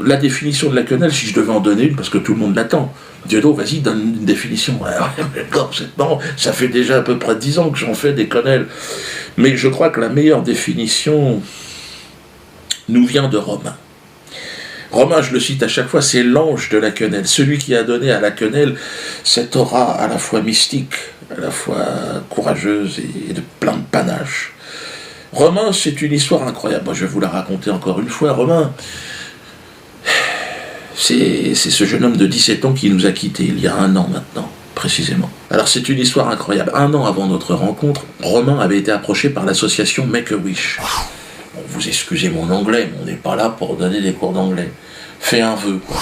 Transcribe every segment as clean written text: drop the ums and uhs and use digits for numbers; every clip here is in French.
La définition de la quenelle, si je devais en donner une, parce que tout le monde l'attend. Dieudo, vas-y, donne une définition. Alors, d'accord, c'est marrant, ça fait déjà à peu près 10 ans que j'en fais des quenelles. Mais je crois que la meilleure définition nous vient de Romain. Romain, je le cite à chaque fois, c'est l'ange de la quenelle, celui qui a donné à la quenelle cette aura à la fois mystique, à la fois courageuse et de plein de panache. Romain, c'est une histoire incroyable. Moi, je vais vous la raconter encore une fois. Romain, c'est ce jeune homme de 17 ans qui nous a quittés il y a 1 an maintenant, précisément. Alors c'est une histoire incroyable. 1 an avant notre rencontre, Romain avait été approché par l'association Make-A-Wish. Bon, vous excusez mon anglais, mais on n'est pas là pour donner des cours d'anglais. Fais un vœu, quoi.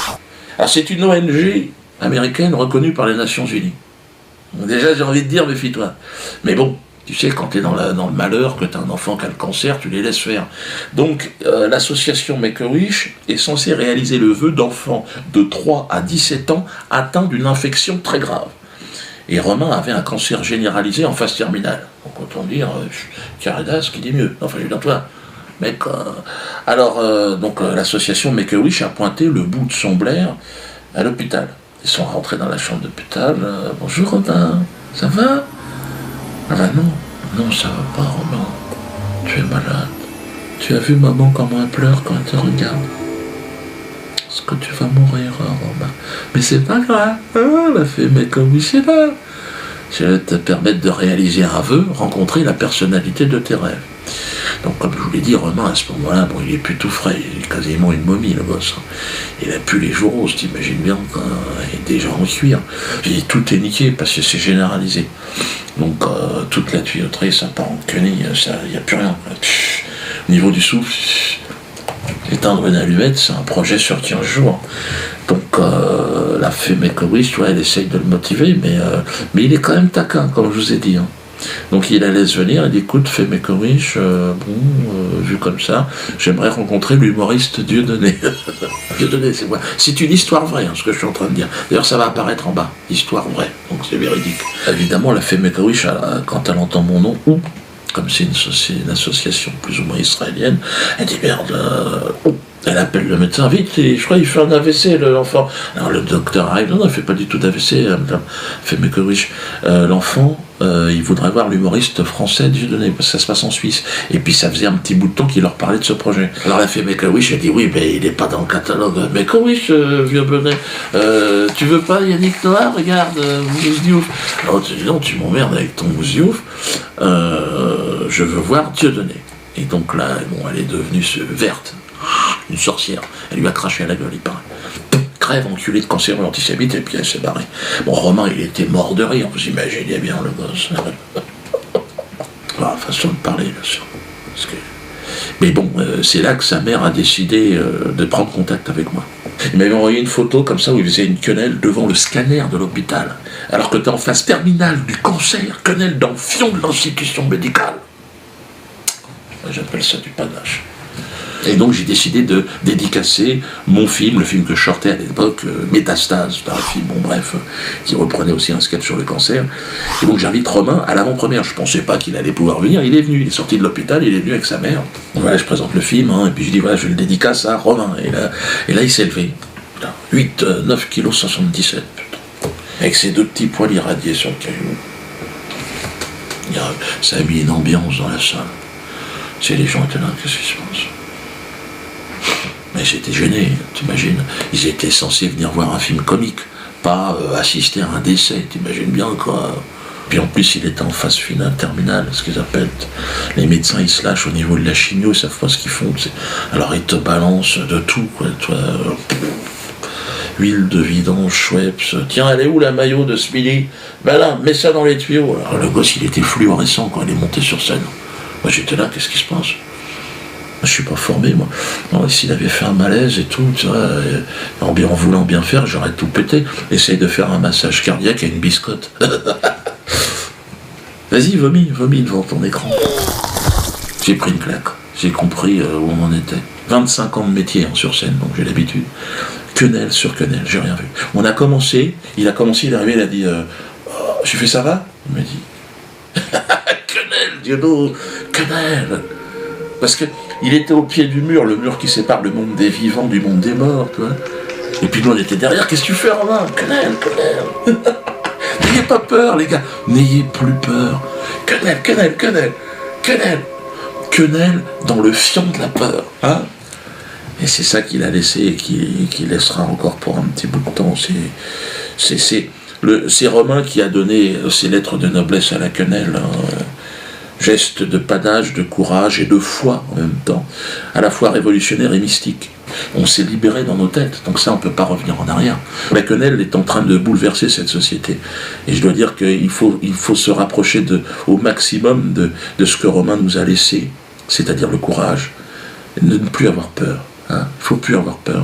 Alors c'est une ONG américaine reconnue par les Nations Unies. Donc, déjà j'ai envie de dire, méfie-toi. Mais bon, tu sais, quand tu es dans le malheur, que tu as un enfant qui a le cancer, tu les laisses faire. Donc, l'association Make-A-Wish est censée réaliser le vœu d'enfants de 3 à 17 ans atteints d'une infection très grave. Et Romain avait un cancer généralisé en phase terminale. Donc, autant dire, Caridas qui dit mieux. Enfin, je veux dire, toi, mec. Donc, l'association Make-A-Wish a pointé le bout de son blaire à l'hôpital. Ils sont rentrés dans la chambre d'hôpital. Bonjour Romain, ça va? Ah ben non, ça va pas, Romain. Tu es malade. Tu as vu maman comment elle pleure quand elle te regarde? Est-ce que tu vas mourir, Romain? Mais c'est pas grave. Elle a fait, mais comme oui, c'est là. Je vais te permettre de réaliser un vœu, rencontrer la personnalité de tes rêves. Donc, comme je vous l'ai dit, Romain, à ce moment-là, bon, il est plus tout frais, il est quasiment une momie, le gosse. Il a plus les joues roses, t'imagines bien, il est déjà en cuir. Puis tout est niqué parce que c'est généralisé. Donc, toute la tuyauterie, ça part en quenille, il n'y a plus rien. Au niveau du souffle, éteindre une allumette, c'est un projet sur 15 jours. Donc, la fée Make-A-Wish, tu vois, elle essaye de le motiver, mais il est quand même taquin, comme je vous ai dit. Hein. Donc il la laisse venir, elle dit écoute, fais Make-A-Wish, vu comme ça, j'aimerais rencontrer l'humoriste Dieudonné. Dieudonné, c'est moi. C'est une histoire vraie, hein, ce que je suis en train de dire. D'ailleurs, ça va apparaître en bas, histoire vraie, donc c'est véridique. Évidemment, la fée Make-A-Wish, quand elle entend mon nom, ou comme c'est une association plus ou moins israélienne, elle dit merde, elle appelle le médecin, vite, je crois qu'il fait un AVC, l'enfant. Alors le docteur arrive, non, il ne fait pas du tout d'AVC, elle fait Make-A-Wish. L'enfant, il voudrait voir l'humoriste français Dieudonné, parce que ça se passe en Suisse. Et puis ça faisait un petit bout de temps qu'il leur parlait de ce projet. Alors elle fait Make-A-Wish, elle dit oui, mais il n'est pas dans le catalogue. Make-A-Wish, vieux bonnet, tu veux pas Yannick Noah, regarde, Mousdiouf. Alors tu dis non, tu m'emmerdes avec ton Mousdiouf, je veux voir Dieudonné. Et donc là, bon, elle est devenue verte, une sorcière. Elle lui a craché à la gueule, il paraît. Crève, enculé de cancéreux antisémite, et puis elle s'est barrée. Bon, Romain, il était mort de rire, vous imaginez bien le gosse. Voilà, façon de parler, bien sûr. Mais bon, c'est là que sa mère a décidé de prendre contact avec moi. Il m'avait envoyé une photo comme ça où il faisait une quenelle devant le scanner de l'hôpital. Alors que tu es en phase terminale du cancer, quenelle dans le fion de l'institution médicale. J'appelle ça du panache. Et donc j'ai décidé de dédicacer mon film, le film que je sortais à l'époque, Métastase, un film, bon bref, qui reprenait aussi un sketch sur le cancer. Et donc j'invite Romain à l'avant-première. Je pensais pas qu'il allait pouvoir venir, il est venu, il est sorti de l'hôpital, il est venu avec sa mère. Donc, voilà, je présente le film, et puis je dis voilà, je le dédicace à Romain. Et là il s'est levé. 9 kg 77, putain. Avec ses 2 petits poils irradiés sur le caillou. Ça a mis une ambiance dans la salle. C'est les gens étaient là, qu'est-ce qui se passe? Mais j'étais gêné, t'imagines. Ils étaient censés venir voir un film comique, pas assister à un décès, t'imagines bien quoi. Puis en plus, il était en phase finale, terminale, ce qu'ils appellent. Les médecins, ils se lâchent au niveau de la chimio, ils savent pas ce qu'ils font. Alors ils te balancent de tout, quoi. Toi, huile de vidange, Schweppes. Tiens, elle est où la maillot de Smiley? Ben là, mets ça dans les tuyaux. Alors le gosse, il était fluorescent quand il est monté sur scène. Moi j'étais là, qu'est-ce qui se passe? Je suis pas formé, moi. Non, s'il avait fait un malaise et tout, tu vois, en voulant bien faire, j'aurais tout pété. Essaye de faire un massage cardiaque à une biscotte. Vas-y, vomis devant ton écran. J'ai pris une claque. J'ai compris où on en était. 25 ans de métier sur scène, donc j'ai l'habitude. Quenelle sur quenelle, j'ai rien vu. Il a commencé, il est arrivé, il a dit j'ai fait ça va? Il m'a dit quenelle, Diodo, quenelle. Parce que Il était au pied du mur, le mur qui sépare le monde des vivants du monde des morts, tu vois. Et puis nous on était derrière, qu'est-ce que tu fais Romain? Quenelle. N'ayez pas peur les gars, n'ayez plus peur. Quenelle dans le fion de la peur. Hein? Et c'est ça qu'il a laissé et qu'il laissera encore pour un petit bout de temps. C'est Romain qui a donné ses lettres de noblesse à la quenelle. Hein. Geste de panache, de courage et de foi en même temps, à la fois révolutionnaire et mystique. On s'est libéré dans nos têtes, donc ça on ne peut pas revenir en arrière. La quenelle est en train de bouleverser cette société. Et je dois dire qu'il faut se rapprocher au maximum de ce que Romain nous a laissé, c'est-à-dire le courage, et de ne plus avoir peur. Hein. Il ne faut plus avoir peur.